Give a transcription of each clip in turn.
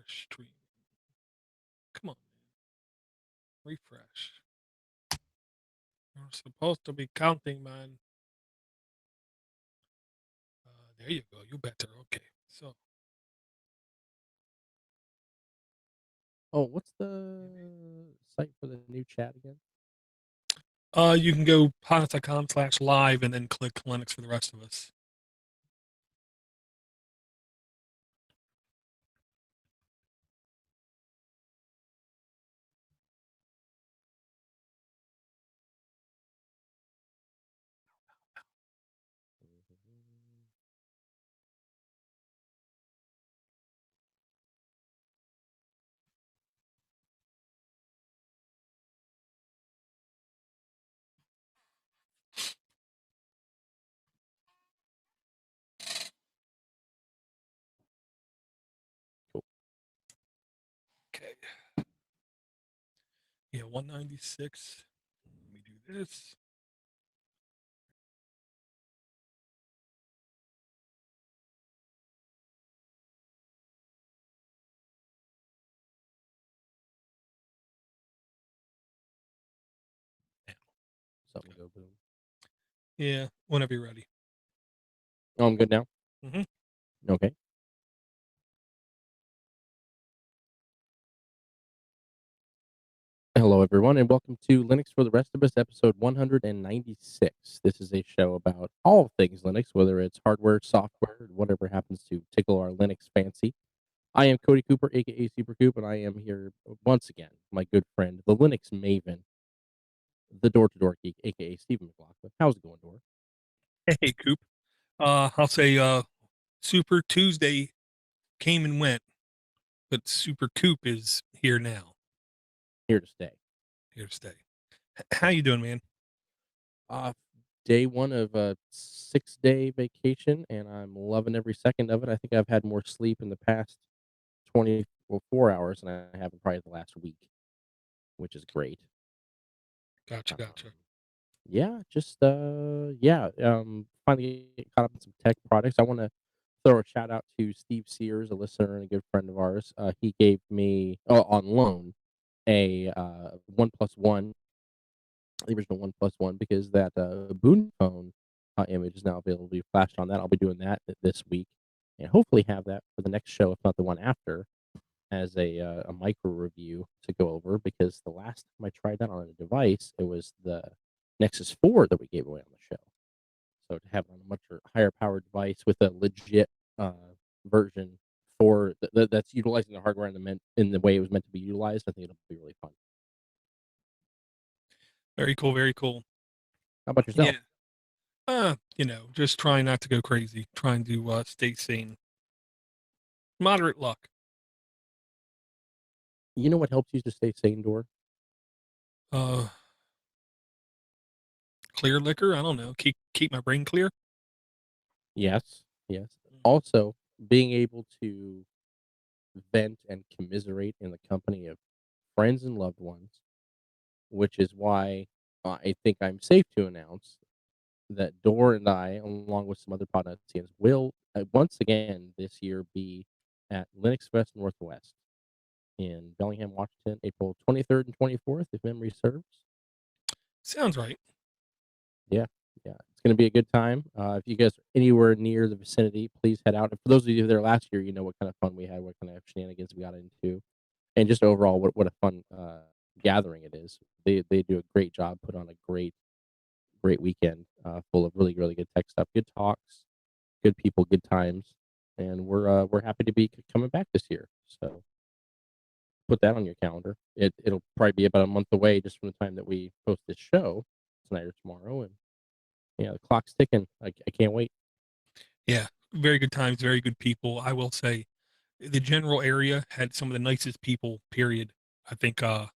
stream. Come on, refresh. You're supposed to be counting, man. There you go. You better. Okay. So, Oh, what's the site for the new chat again? you can go podnutz.com/live and then click Linux for the rest of us. Cool. Okay. Yeah, 196. Let me do this. Something go boom. Yeah, whenever you're ready. Oh, I'm good now? Mhm. Okay. Hello, everyone, and welcome to Linux for the Rest of Us, episode 196. This is a show about all things Linux, whether it's hardware, software, whatever happens to tickle our Linux fancy. I am Cody Cooper, aka Super Coop, and I am here once again, my good friend, the Linux maven, the DoorToDoorGeek, aka Stephen McLaughlin. How's it going, Door? Hey, Coop. I'll say Super Tuesday came and went, but Super Coop is here now. Here to stay. Here to stay. How you doing, man? Day one of a 6-day vacation, and I'm loving every second of it. I think I've had more sleep in the past 24 hours than I have in probably the last week, which is great. Gotcha. Finally caught up on some tech products. I want to throw a shout out to Steve Sears, a listener and a good friend of ours. He gave me on loan a 1+1, the original 1+1, because that Boon phone image is now available to be flashed on that. I'll be doing that this week, and hopefully have that for the next show, if not the one after, as a micro review to go over, because the last time I tried that on a device, it was the Nexus 4 that we gave away on the show. So to have it on a much higher powered device with a legit version for that's utilizing the hardware in the way it was meant to be utilized, I think it'll be really fun. Very cool. Very cool. How about yourself? Yeah. Just trying not to go crazy. Trying to stay sane. Moderate luck. You know what helps you to stay sane, Door? Clear liquor. I don't know. Keep my brain clear. Yes. Also, being able to vent and commiserate in the company of friends and loved ones, which is why I think I'm safe to announce that Door and I, along with some other Podnutzians, will once again this year be at Linux Fest Northwest in Bellingham, Washington, April 23rd and 24th, if memory serves. Sounds right. Yeah. It's going to be a good time. If you guys are anywhere near the vicinity, please head out. And for those of you there last year, you know what kind of fun we had, what kind of shenanigans we got into, and just overall, what a fun gathering it is. They do a great job, put on a great weekend full of really, really good tech stuff, good talks, good people, good times, and we're happy to be coming back this year. So put that on your calendar. It'll probably be about a month away just from the time that we post this show tonight or tomorrow, and the clock's ticking. I can't wait. Yeah. Very good times. Very good people. I will say, the general area had some of the nicest people. Period. I think I've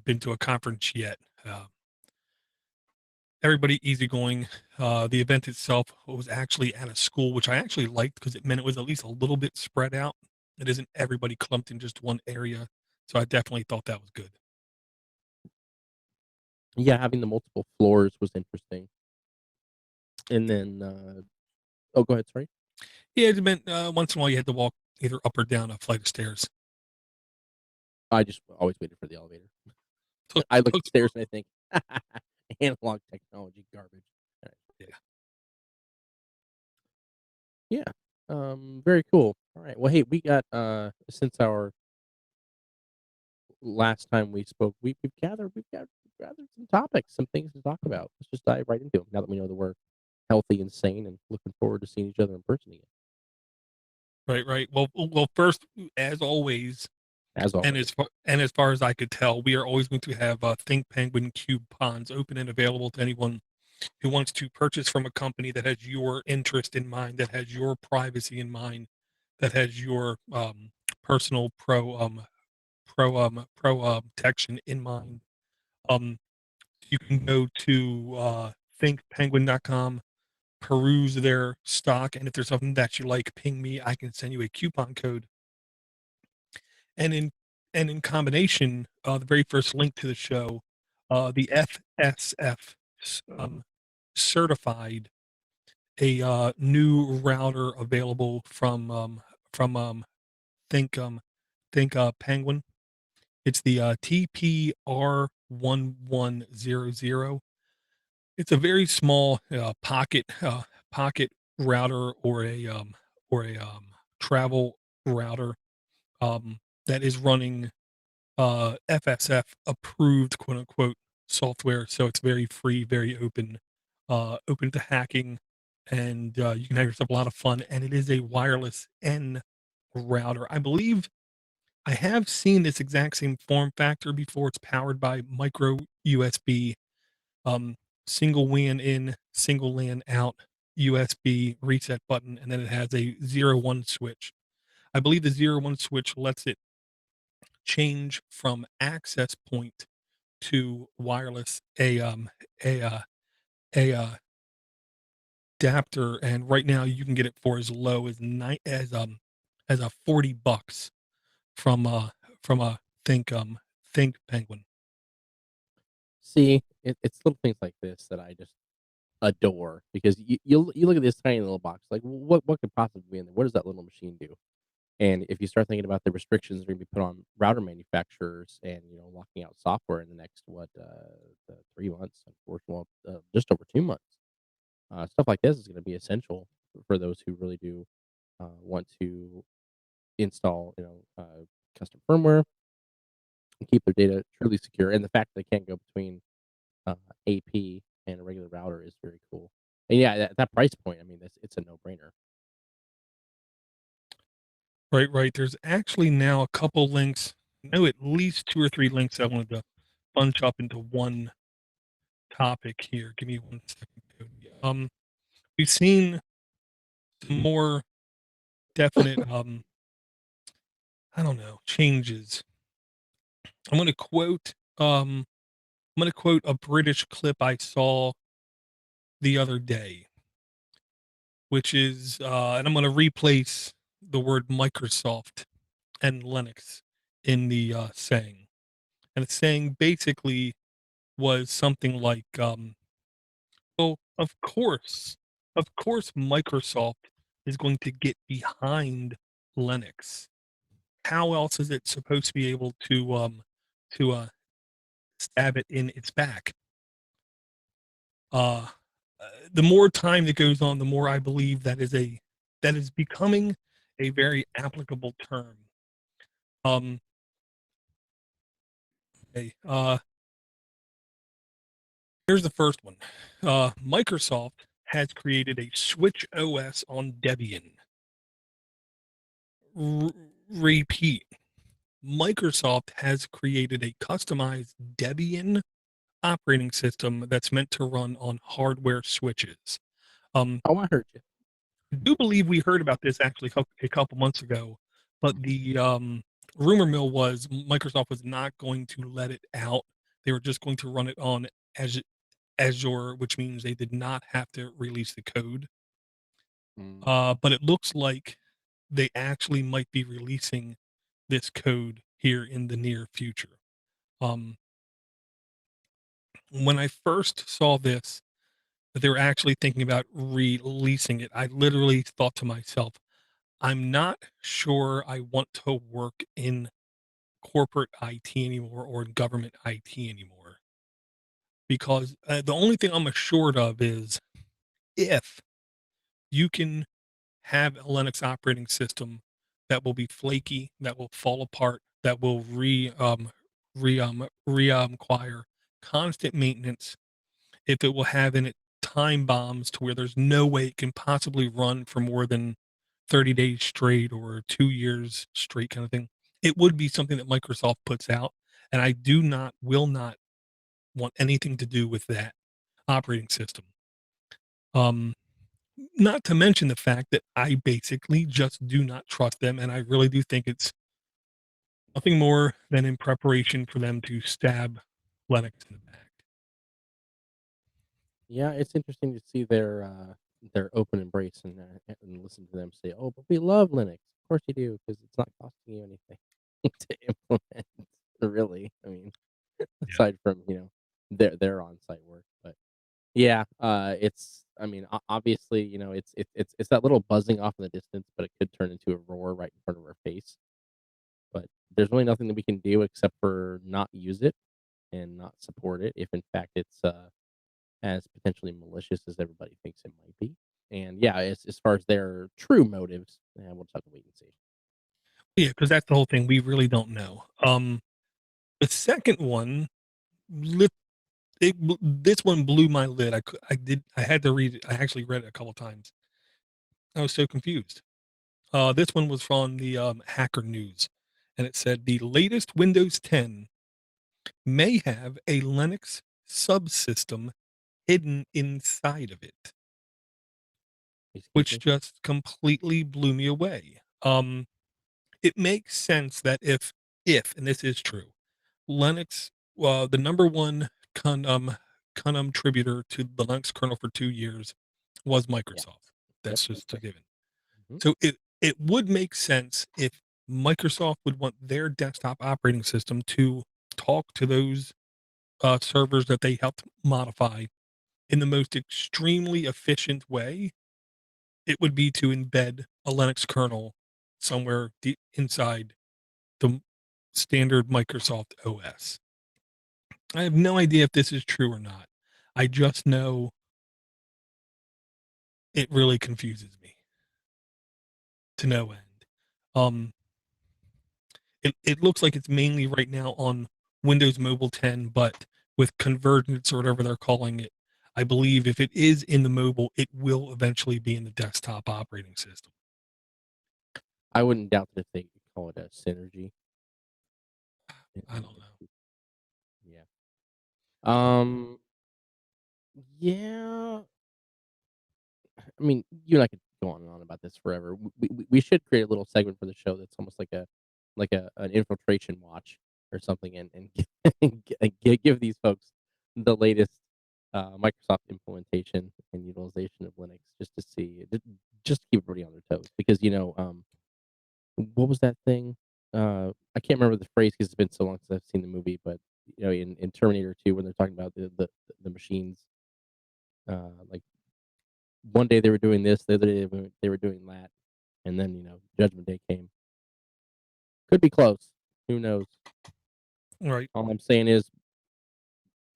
been to a conference yet. Everybody easygoing. The event itself was actually at a school, which I actually liked because it meant it was at least a little bit spread out. It isn't everybody clumped in just one area. So I definitely thought that was good. Yeah, having the multiple floors was interesting. And then, go ahead. Sorry. Yeah, it meant once in a while you had to walk, either up or down a flight of stairs. I just always waited for the elevator. Took I look took at stairs and I think, analog technology garbage. Alright. Yeah. Yeah. Very cool. Alright, well, hey, we got, since our last time we spoke, we've gathered some topics, some things to talk about. Let's just dive right into them now that we know that we're healthy and sane and looking forward to seeing each other in person again, Right, right. Well, first, as always, as always. and as far as I could tell, we are always going to have Think Penguin coupons open and available to anyone who wants to purchase from a company that has your interest in mind, that has your privacy in mind, that has your personal protection in mind. Um, you can go to thinkpenguin.com, peruse their stock, and if there's something that you like, ping me. I can send you a coupon code. And in combination, the very first link to the show, the FSF certified a new router available from think think Penguin. It's the TPR1100. It's a very small pocket router or a travel router that is running FSF approved quote unquote software. So it's very free, very open, open to hacking, and you can have yourself a lot of fun. And it is a wireless N router. I believe I have seen this exact same form factor before. It's powered by micro USB, um, single WAN in, single LAN out, USB reset button, and then it has a 0 1 switch. I believe the 0 1 switch lets it change from access point to wireless a a adapter, and right now you can get it for as low as as a $40 from a think Penguin. See, it's little things like this that I just adore because you look at this tiny little box, like, what could possibly be in there? What does that little machine do? And if you start thinking about the restrictions that are gonna be put on router manufacturers and, locking out software in the next, 3 months, unfortunately, well, just over 2 months, stuff like this is gonna be essential for those who really do, want to install, custom firmware and keep their data truly secure, and the fact that they can't go between, AP and a regular router is very cool. And yeah, that price point, I mean, it's a no-brainer. Right, right. There's actually now a couple links. No, at least 2 or 3 links I wanted to bunch up into one topic here. Give me 1 second, Cody. We've seen some more definite, I don't know, changes. I'm gonna quote, I'm gonna quote a British clip I saw the other day, which is, and I'm gonna replace the word Microsoft and Linux in the, saying. And the saying basically was something like, "Well, of course, Microsoft is going to get behind Linux. How else is it supposed to be able to stab it in its back?" Uh, the more time that goes on, the more I believe that is becoming a very applicable term. Um, okay, here's the first one. Microsoft has created a Switch OS on Debian. R- repeat. Microsoft has created a customized Debian operating system that's meant to run on hardware switches. Oh, I heard you. I do believe we heard about this actually a couple months ago, but the rumor mill was Microsoft was not going to let it out. They were just going to run it on Azure, which means they did not have to release the code. Mm. But it looks like they actually might be releasing this code here in the near future. Um, when I first saw this, that they were actually thinking about releasing it, I literally thought to myself, I'm not sure I want to work in corporate IT anymore or in government IT anymore because the only thing I'm assured of is if you can have a Linux operating system that will be flaky, that will fall apart, that will require constant maintenance, if it will have in it time bombs to where there's no way it can possibly run for more than 30 days straight or 2 years straight kind of thing. It would be something that Microsoft puts out, and I will not want anything to do with that operating system. Um, Not to mention the fact that I basically just do not trust them, and I really do think it's nothing more than in preparation for them to stab Linux in the back. Yeah, it's interesting to see their open embrace and listen to them say, "Oh, but we love Linux." Of course you do, because it's not costing you anything to implement, really. I mean, Yeah. aside from, their on-site work, but yeah, it's I mean, obviously, it's that little buzzing off in the distance, but it could turn into a roar right in front of our face. But there's really nothing that we can do except for not use it and not support it if in fact it's as potentially malicious as everybody thinks it might be. And yeah, as far as their true motives, we'll just have to wait and see. Yeah, because that's the whole thing, we really don't know. The second one, lit this one blew my lid. I had to read it. I actually read it a couple times. I was so confused. This one was from the, Hacker News, and it said, "The latest Windows 10 may have a Linux subsystem hidden inside of it," Excuse which me. just completely blew me away. It makes sense that and this is true, Linux, the number one contributor to the Linux kernel for 2 years was Yeah. Microsoft. Yep. That's That's just a correct. given. Hmm. So it would make sense if Microsoft would want their desktop operating system to talk to those, servers that they helped modify in the most extremely efficient way. It would be to embed a Linux kernel somewhere deep inside the standard Microsoft OS. I have no idea if this is true or not. I just know it really confuses me to no end. Um, it looks like it's mainly right now on Windows Mobile 10, but with convergence or whatever they're calling it, I believe if it is in the mobile, it will eventually be in the desktop operating system. I wouldn't doubt that if they could call it a synergy. I don't know. Yeah. Um. Yeah. I mean, you and I could go on and on about this forever. We should create a little segment for the show that's almost like an infiltration watch or something, and give these folks the latest Microsoft implementation and utilization of Linux just to see, just to keep everybody on their toes. Because what was that thing? I can't remember the phrase because it's been so long since I've seen the movie, but in Terminator 2, when they're talking about the machines, like one day they were doing this, the other day they were doing that, and then Judgment Day came. Could be close. Who knows? Right. All I'm saying is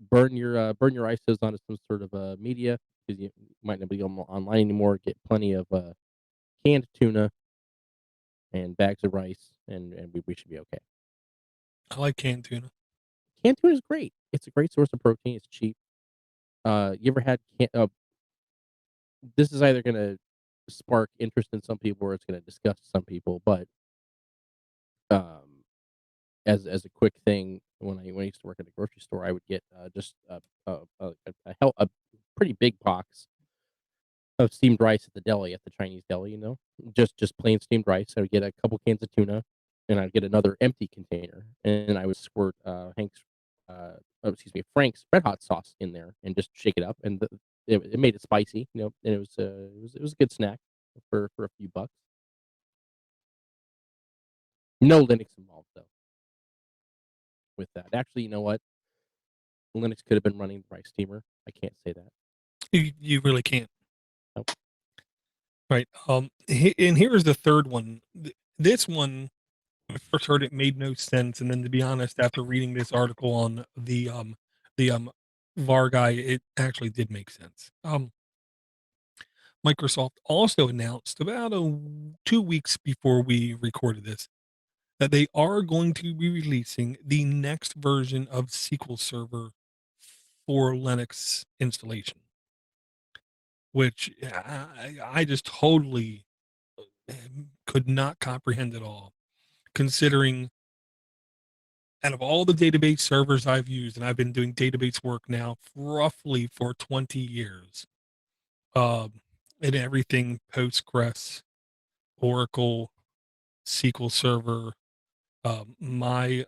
burn your ISOs onto some sort of media because you might not be online anymore. Get plenty of canned tuna and bags of rice, and we should be okay. I like canned tuna. Canned tuna is great. It's a great source of protein. It's cheap. You ever had this is either gonna spark interest in some people or it's gonna disgust some people, but um, as a quick thing, when I used to work at a grocery store, I would get just a pretty big box of steamed rice at the deli, at the Chinese deli, just plain steamed rice. I would get a couple cans of tuna, and I'd get another empty container, and I would squirt Frank's Red Hot sauce in there and just shake it up, and it made it spicy, and it was a good snack for a few bucks. No Linux involved though with that. Actually, you know what? Linux could have been running the rice steamer. I can't say that. You really can't. Nope. Right. And here's the third one. This one, when I first heard it, made no sense. And then, to be honest, after reading this article on the VAR guy, it actually did make sense. Microsoft also announced about 2 weeks before we recorded this that they are going to be releasing the next version of SQL Server for Linux installation, which I just totally could not comprehend at all, considering out of all the database servers I've used, and I've been doing database work now roughly for 20 years, um, and everything Postgres, Oracle, SQL Server, my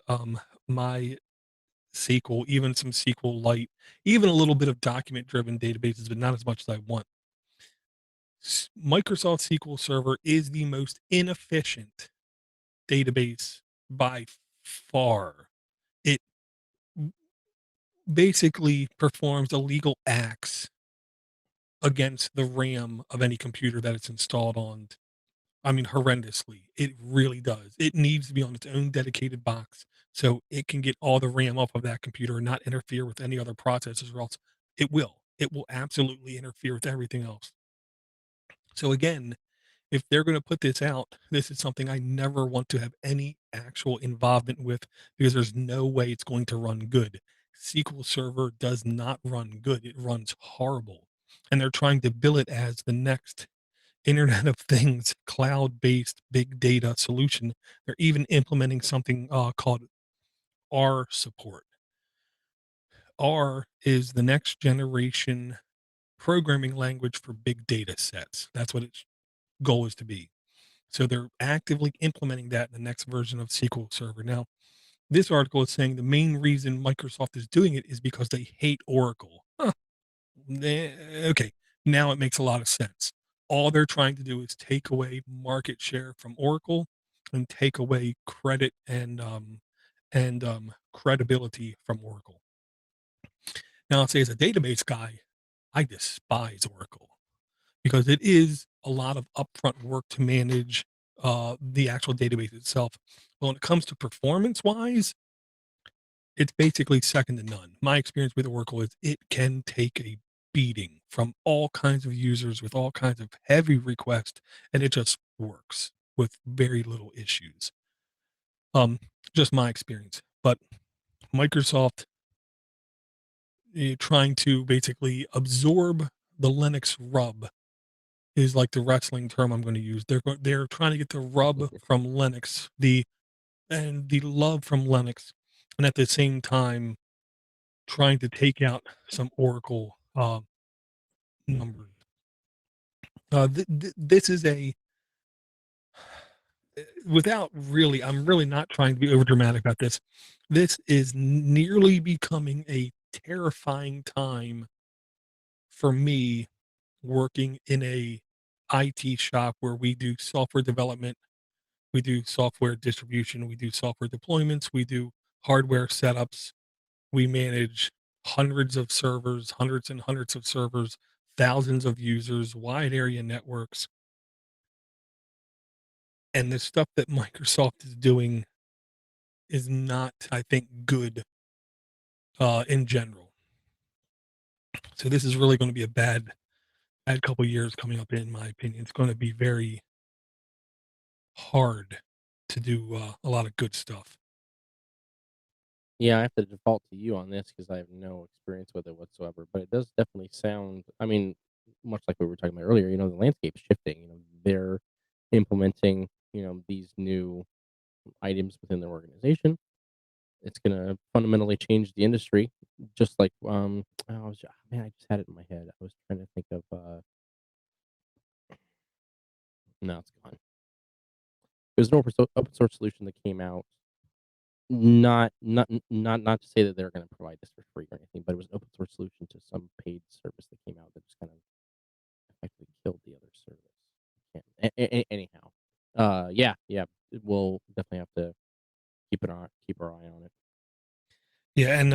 SQL, even some SQLite, even a little bit of document-driven databases, but not as much as I want. Microsoft SQL Server is the most inefficient database by far. It basically performs illegal acts against the RAM of any computer that it's installed on. I mean, horrendously. It really does. It needs to be on its own dedicated box so it can get all the RAM off of that computer and not interfere with any other processors, or else it will. It will absolutely interfere with everything else. So again, if they're going to put this out, this is something I never want to have any actual involvement with, because there's no way it's going to run good. SQL Server does not run good. It runs horrible. And they're trying to bill it as the next Internet of Things cloud-based big data solution. They're even implementing something called R support. R is the next generation programming language for big data sets. That's what its goal is to be. So they're actively implementing that in the next version of SQL Server. Now, this article is saying the main reason Microsoft is doing it is because they hate Oracle. Huh. Okay, now it makes a lot of sense. All they're trying to do is take away market share from Oracle and take away credit and credibility from Oracle. Now, I'll say as a database guy, I despise Oracle because it is a lot of upfront work to manage the actual database itself. But when it comes to performance wise, it's basically second to none. My experience with Oracle is it can take a beating from all kinds of users with all kinds of heavy requests, and it just works with very little issues. Just my experience. But Microsoft trying to basically absorb the Linux rub is like the wrestling term I'm going to use. They're trying to get the rub from Linux, the love from Linux, and at the same time trying to take out some Oracle numbers. This is a without really, I'm really not trying to be over dramatic about this. This is nearly becoming a terrifying time for me working in a IT shop where we do software development, we do software distribution, we do software deployments, we do hardware setups, we manage hundreds of servers, hundreds and hundreds of servers, thousands of users, wide area networks. And the stuff that Microsoft is doing is not, I think, good in general. So this is really going to be a bad couple years coming up, in my opinion. It's going to be very hard to do a lot of good stuff. Yeah, I have to default to you on this because I have no experience with it whatsoever, but it does definitely sound, I mean, much like we were talking about earlier, the landscape's shifting, they're implementing, these new items within their organization. It's gonna fundamentally change the industry, just like, man, I just had it in my head. I was trying to think of, no, it's gone. There's an open source solution that came out, not to say that they're gonna provide this for free or anything, but it was an open source solution to some paid service that came out that just kind of effectively killed the other service. Yeah, anyhow, yeah, we'll definitely have to keep our eye on it. Yeah, and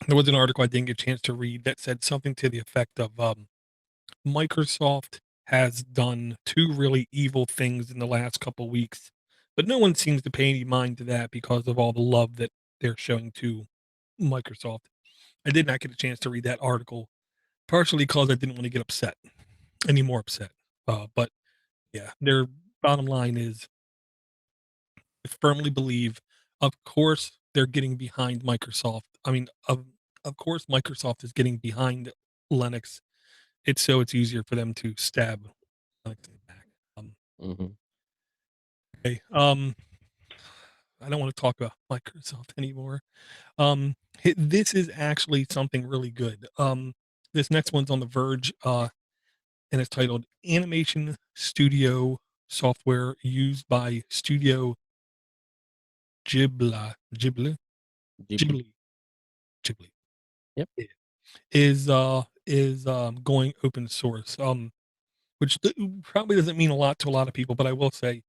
there was an article I didn't get a chance to read that said something to the effect of Microsoft has done two really evil things in the last couple weeks, but no one seems to pay any mind to that because of all the love that they're showing to Microsoft. I did not get a chance to read that article, partially because I didn't want to get upset, any more upset. But yeah, their bottom line is I firmly believe, of course, they're getting behind Microsoft. I mean, of course, Microsoft is getting behind Linux. It's easier for them to stab Linux in the back. Mhm. Okay, I don't want to talk about Microsoft anymore. This is actually something really good. This next one's on The Verge, and it's titled "Animation Studio Software Used by Studio Ghibli, Ghibli. Ghibli, Ghibli." Yep. Yeah. Going open source, which probably doesn't mean a lot to a lot of people, but I will say,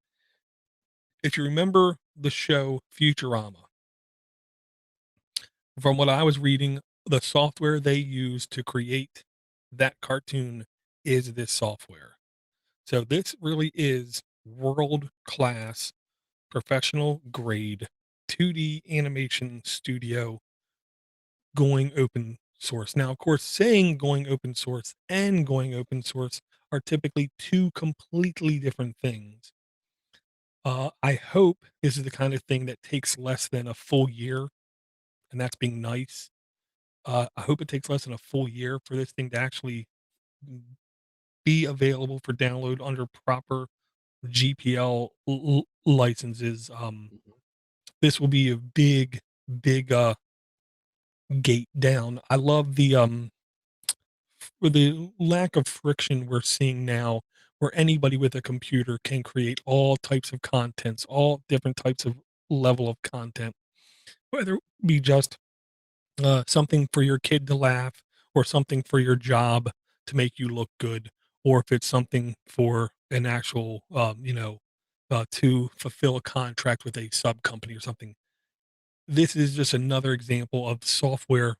if you remember the show Futurama, from what I was reading, the software they use to create that cartoon is this software. So this really is world class, professional grade 2D animation studio going open source. Now, of course, saying going open source and going open source are typically two completely different things. I hope this is the kind of thing that takes less than a full year, and that's being nice. I hope it takes less than a full year for this thing to actually be available for download under proper GPL licenses. Mhm. This will be a big, big gate down. I love for the lack of friction we're seeing now, where anybody with a computer can create all types of contents, all different types of level of content, whether it be just something for your kid to laugh, or something for your job to make you look good, or if it's something for an actual, to fulfill a contract with a sub company or something. This is just another example of software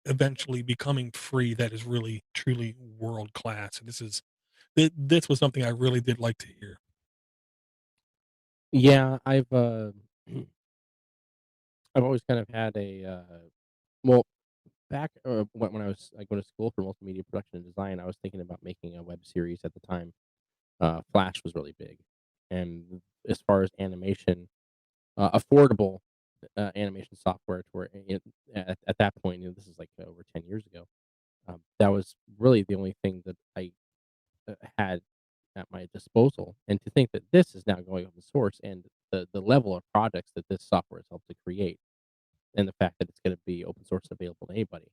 eventually becoming free that is really truly world class. And this was something I really did like to hear. Yeah, I've always kind of had well, back, when I was, like, going to school for multimedia production and design, I was thinking about making a web series at the time. Flash was really big, and as far as animation, affordable, animation software to where at that point, this is, like, over 10 years ago, that was really the only thing that I, had at my disposal, and to think that this is now going open source and the level of projects that this software has helped to create, and the fact that it's gonna be open source and available to anybody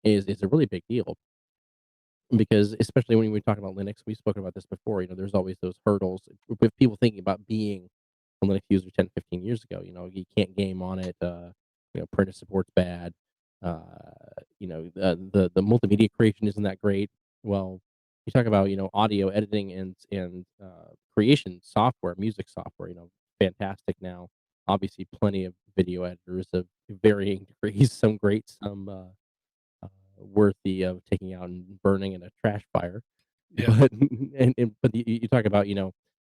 is a really big deal. Because especially when we talk about Linux, we've spoken about this before, there's always those hurdles with people thinking about being a Linux user 10, 15 years ago. You can't game on it, printer support's bad, uh, the multimedia creation isn't that great. Well, you talk about, audio editing and creation software, music software, fantastic now. Obviously, plenty of video editors of varying degrees, some great, some worthy of taking out and burning in a trash fire. Yeah, But but you talk about,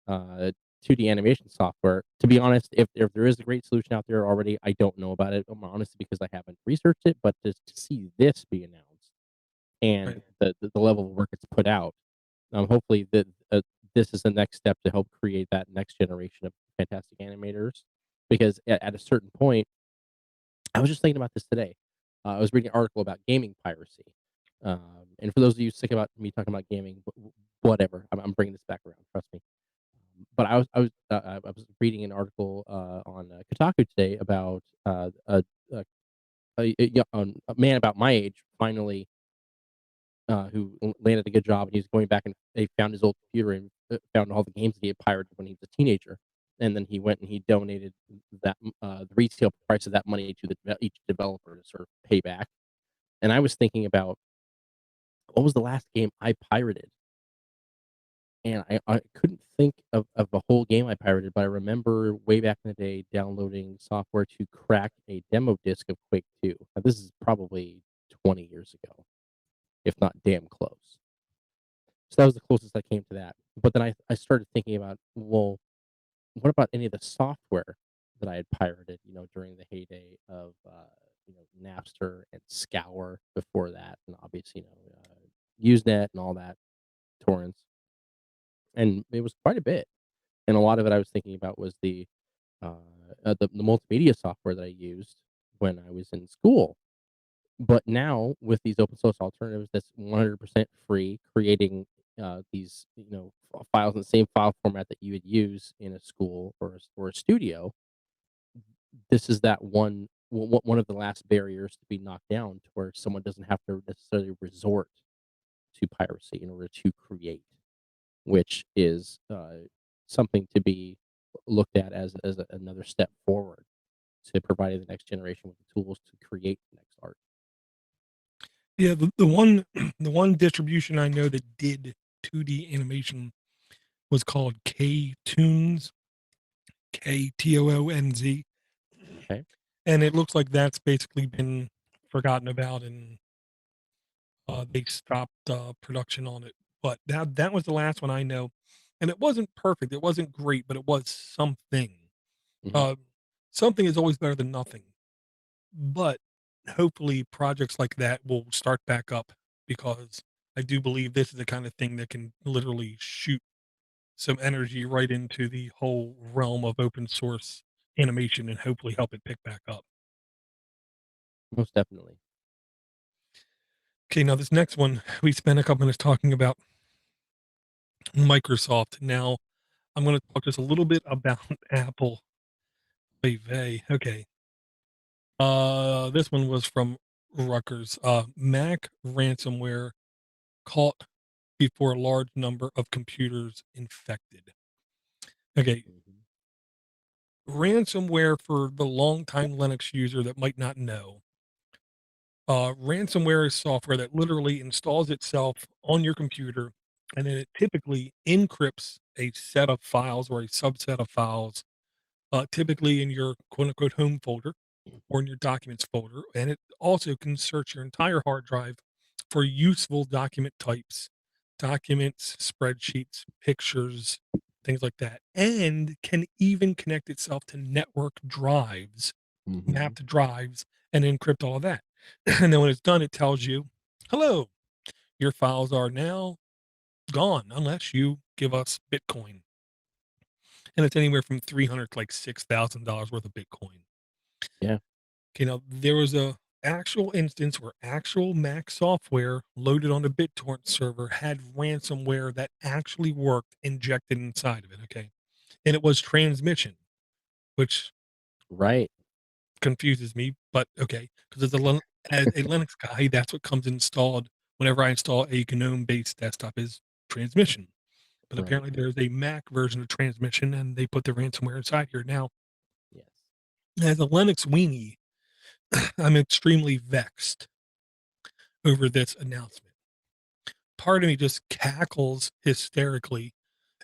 uh, 2D animation software. To be honest, if there is a great solution out there already, I don't know about it, honestly, because I haven't researched it, but to see this be announced right. and the level of work it's put out, hopefully that, this is the next step to help create that next generation of fantastic animators, because at a certain point I was just thinking about this today. I was reading an article about gaming piracy, and for those of you sick about me talking about gaming, whatever, I'm bringing this back around. Trust me. But I was reading an article on Kotaku today about a, a man about my age finally who landed a good job, and he's going back and they found his old computer and found all the games that he had pirated when he was a teenager. And then he went and he donated the retail price of that money to each developer to sort of pay back. And I was thinking about what was the last game I pirated, and I couldn't think of a whole game I pirated, but I remember way back in the day downloading software to crack a demo disc of Quake 2. Now, this is probably 20 years ago, if not damn close. So that was the closest I came to that. But then I started thinking about, well, what about any of the software that I had pirated, during the heyday of, Napster and Scour before that, and obviously, Usenet and all that, torrents, and it was quite a bit. And a lot of it I was thinking about was uh, the multimedia software that I used when I was in school. But now with these open source alternatives that's 100% free, creating, these, files in the same file format that you would use in a school or a studio, this is that one of the last barriers to be knocked down to where someone doesn't have to necessarily resort to piracy in order to create, which is, something to be looked at as another step forward to providing the next generation with the tools to create the next art. Yeah, the one the one distribution I know that did 2D animation was called K-Toonz, K-Toonz, Okay. and it looks like that's basically been forgotten about, and they stopped production on it. But that was the last one I know, and it wasn't perfect. It wasn't great, but it was something. Mhm. Uh, Something is always better than nothing. But hopefully, projects like that will start back up because I do believe this is the kind of thing that can literally shoot some energy right into the whole realm of open source animation and hopefully help it pick back up. Most definitely. Okay, now this next one, we spent a couple minutes talking about Microsoft. Now I'm going to talk just a little bit about Apple. Vey. Okay. This one was from Rutgers. Mac ransomware caught before a large number of computers infected. Okay. Mhm. Ransomware, for the longtime Linux user that might not know, ransomware is software that literally installs itself on your computer, and then it typically encrypts a set of files or a subset of files, typically in your quote unquote home folder or in your documents folder. And it also can search your entire hard drive for useful document types, documents, spreadsheets, pictures, things like that, and can even connect itself to network drives, Mhm. mapped drives, and encrypt all of that. And then when it's done, it tells you, hello, your files are now gone unless you give us Bitcoin. And it's anywhere from 300 to like $6,000 worth of Bitcoin. Yeah. Okay, now there was a actual instance where actual Mac software loaded on a BitTorrent server had ransomware that actually worked injected inside of it. Okay, and it was transmission, which Right. confuses me, but okay, because as a Linux guy, that's what comes installed whenever I install a GNOME-based desktop is transmission. But Right. apparently there's a Mac version of transmission, and they put the ransomware inside here. Now, Yes. as a Linux weenie, I'm extremely vexed over this announcement. Part of me just cackles hysterically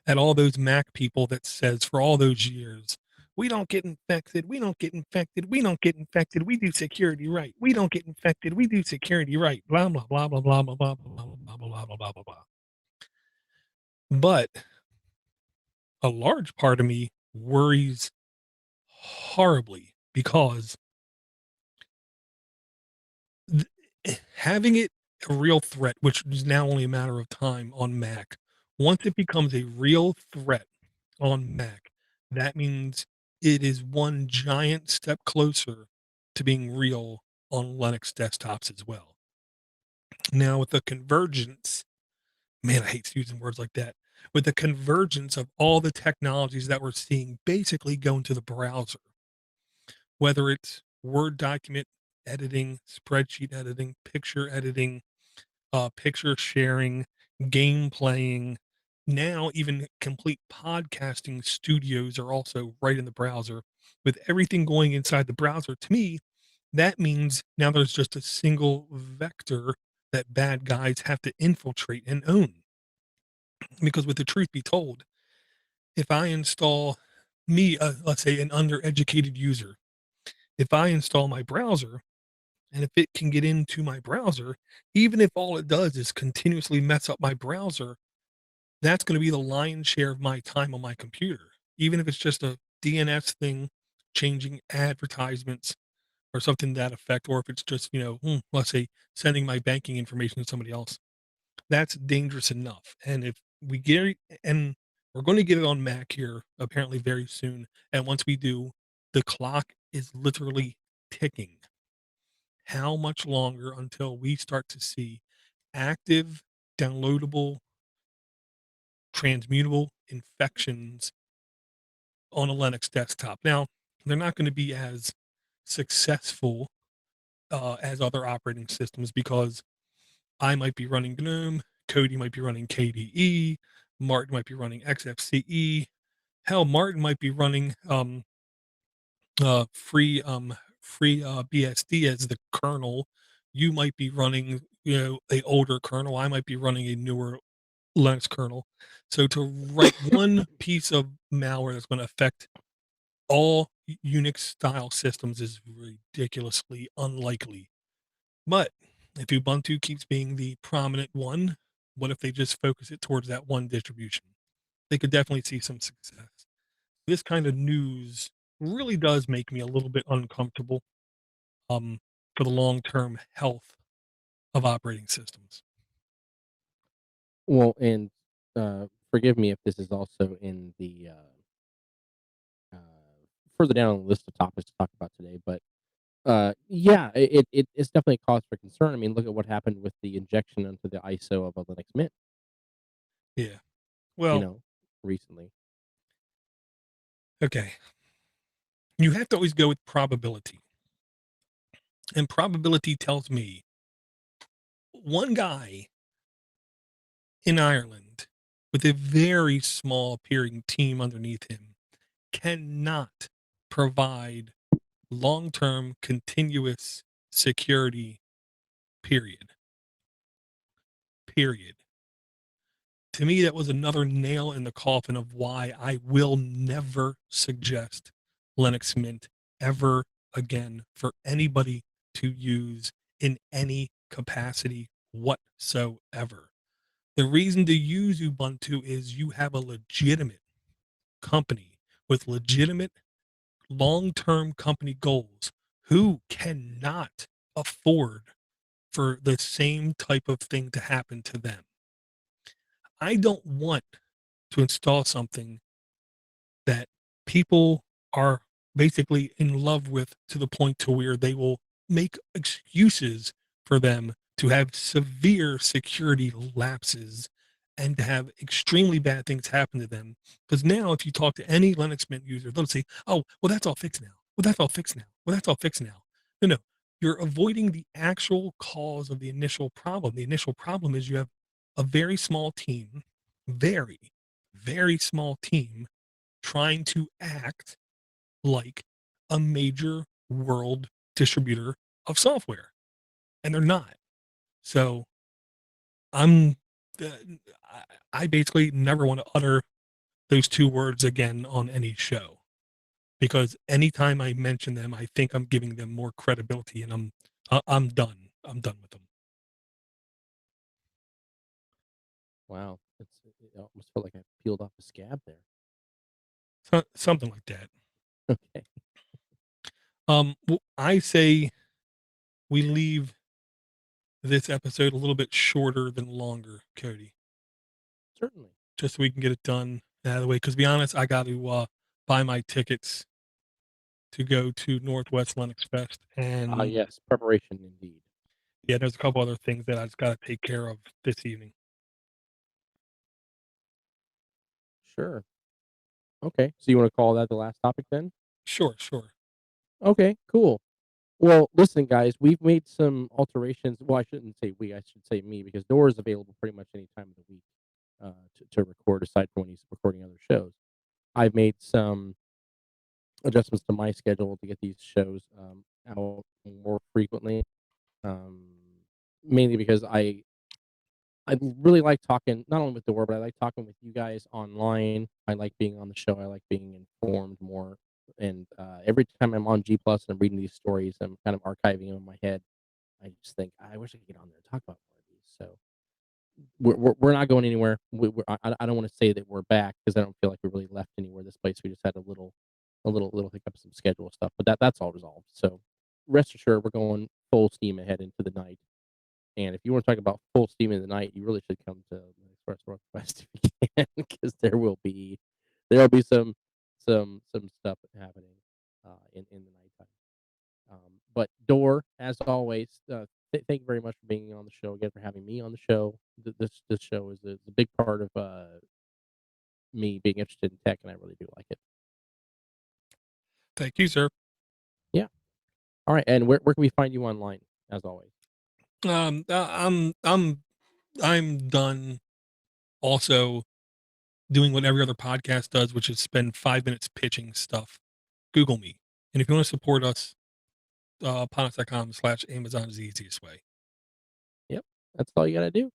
at all those Mac people that says for all those years, we don't get infected. We don't get infected. We don't get infected. We do security right. We don't get infected. We do security right. Blah blah blah blah blah blah blah blah blah blah blah blah blah blah blah. But a large part of me worries horribly because th- having it a real threat, which is now only a matter of time on Mac, once it becomes a real threat on Mac, that means it is one giant step closer to being real on Linux desktops as well. Now, with the convergence, man, I hate using words like that. With the convergence of all the technologies that we're seeing basically go into the browser, whether it's Word document editing, spreadsheet editing, picture editing, picture sharing, game playing. Now, even complete podcasting studios are also right in the browser. With everything going inside the browser, to me, that means now there's just a single vector that bad guys have to infiltrate and own. Because, with the truth be told, if I install me, let's say an undereducated user, if I install my browser, and if it can get into my browser, even if all it does is continuously mess up my browser, that's going to be the lion's share of my time on my computer, even if it's just a DNS thing, changing advertisements or something to that effect, or if it's just, let's say sending my banking information to somebody else. That's dangerous enough. And if we get it, and we're going to get it on Mac here apparently very soon. And once we do, the clock is literally ticking. How much longer until we start to see active, downloadable, transmutable infections on a Linux desktop? Now, they're not going to be as successful as other operating systems because I might be running GNOME, Cody might be running KDE, Martin might be running XFCE. Hell, Martin might be running free BSD as the kernel. You might be running a older kernel. I might be running a newer Linux kernel. So to write one piece of malware that's going to affect all Unix style systems is ridiculously unlikely. But if Ubuntu keeps being the prominent one, what if they just focus it towards that one distribution? They could definitely see some success. This kind of news really does make me a little bit uncomfortable um, for the long term health of operating systems. Well, and forgive me if this is also in the uh, further down on the list of topics to talk about today, but yeah, it's definitely a cause for concern. I mean, look at what happened with the injection into the ISO of a Linux Mint, Yeah. you Well, know, recently. okay. You have to always go with probability. And probability tells me one guy in Ireland with a very small appearing team underneath him cannot provide long-term continuous security, period. Period. To me, that was another nail in the coffin of why I will never suggest Linux Mint ever again for anybody to use in any capacity whatsoever. The reason to use Ubuntu is you have a legitimate company with legitimate long-term company goals who cannot afford for the same type of thing to happen to them. I don't want to install something that people are basically in love with to the point to where they will make excuses for them to have severe security lapses and to have extremely bad things happen to them. Because now, if you talk to any Linux Mint user, they'll say, "Oh, well, that's all fixed now. Well, that's all fixed now. Well, that's all fixed now." No, no, you're avoiding the actual cause of the initial problem. The initial problem is you have a very small team, very, very small team trying to act like a major world distributor of software, and they're not. So I'm, uh, I basically never want to utter those two words again on any show because anytime I mention them, I think I'm giving them more credibility, and I'm done. I'm done with them. Wow, it almost felt like I peeled off a scab there. Something like that. Okay, I say we leave this episode a little bit shorter than longer, Cody, certainly. just so we can get it done out of the way. Because to be honest, I got to buy my tickets to go to Northwest Linux Fest, Ah, and yes, preparation indeed. yeah, there's a couple other things that I just got to take care of this evening. Sure. Okay, so you wanna call that the last topic then? Sure, sure. Okay, cool. Well, listen, guys, we've made some alterations. Well, I shouldn't say we, I should say me, because Dora is available pretty much any time of the week to record, aside from when he's recording other shows. I've made some adjustments to my schedule to get these shows out more frequently, um, mainly because I really like talking not only with Dora, but I like talking with you guys online. I like being on the show. I like being informed more. And every time I'm on G Plus and I'm reading these stories, I'm kind of archiving them in my head. I just think I wish I could get on there and talk about more of these. So we're not going anywhere. I don't want to say that we're back because I don't feel like we really left anywhere. This place we just had a little hiccup, some schedule stuff, but that's all resolved. So rest assured, we're going full steam ahead into the night. And if you want to talk about full steam in the night, you really should come to Express Northwest if you can, because there will be some stuff happening in the nighttime. But Door, as always, thank you very much for being on the show again, for having me on the show. This show is a big part of me being interested in tech, and I really do like it. Thank you, sir. Yeah. All right. And where can we find you online, as always? I'm done also doing what every other podcast does, which is spend 5 minutes pitching stuff. Google me. And if you want to support us, podnutz.com/Amazon is the easiest way. Yep. That's all you got to do.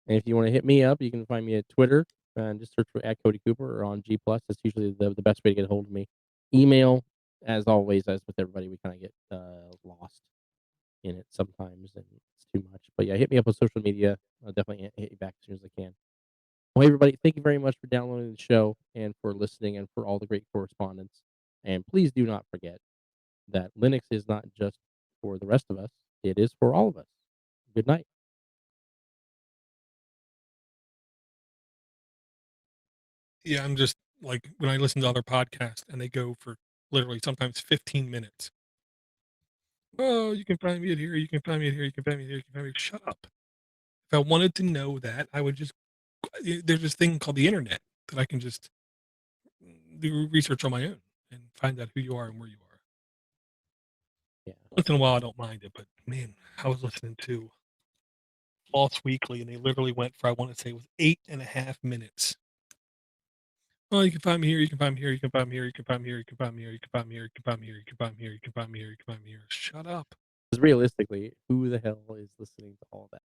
And if you want to hit me up, you can find me at Twitter and just search for @Cody Cooper or on G Plus. That's usually the best way to get a hold of me. Email, as always, as with everybody, we kind of get lost in it sometimes, and it's too much. But yeah, hit me up on social media. I'll definitely hit you back as soon as I can. Well, hey, everybody, thank you very much for downloading the show and for listening and for all the great correspondence. And please do not forget that Linux is not just for the rest of us, it is for all of us. Good night. Yeah, I'm just like when I listen to other podcasts and they go for literally sometimes 15 minutes. Oh, you can find me at here. You can find me at here. You can find me here. You can find me. Shut up. If I wanted to know that, I would just, there's this thing called the internet that I can just do research on my own and find out who you are and where you are. Yeah. Once in a while, I don't mind it, but man, I was listening to Lost Weekly and they literally went for, I want to say it was 8.5 minutes. Oh, you can find me here. You can find me here. You can find me here. You can find me here. You can find me here. You can find me here. You can find me here. You can find me here. You can find me here. You can find me here. You can find me here. Shut up. Because realistically, who the hell is listening to all that?